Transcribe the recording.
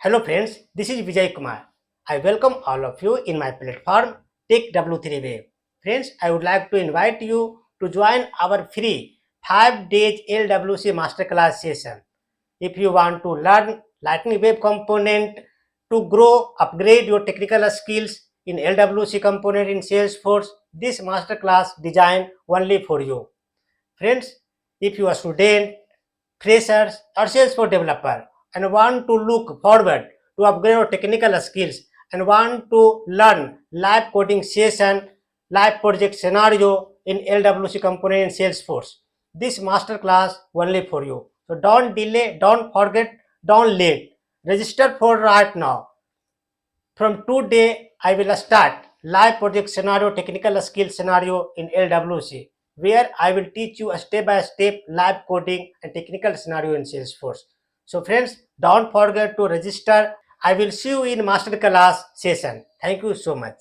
Hello friends, this is Vijay Kumar. I welcome all of you in my platform Tech W3 Wave. Friends, I would like to invite you to join our free 5 days LWC masterclass session. If you want to learn Lightning Web component to grow, upgrade your technical skills in LWC component in Salesforce, this masterclass designed only for you. Friends, if you are student, freshers or Salesforce developer and want to look forward to upgrade your technical skills and want to learn live coding session, live project scenario in LWC component in Salesforce, this masterclass only for you. So don't delay, don't forget, don't late. Register for right now. From today, I will start live project scenario, technical skill scenario in LWC, where I will teach you a step-by-step live coding and technical scenario in Salesforce. So friends, don't forget to register. I will see you in masterclass session. Thank you so much.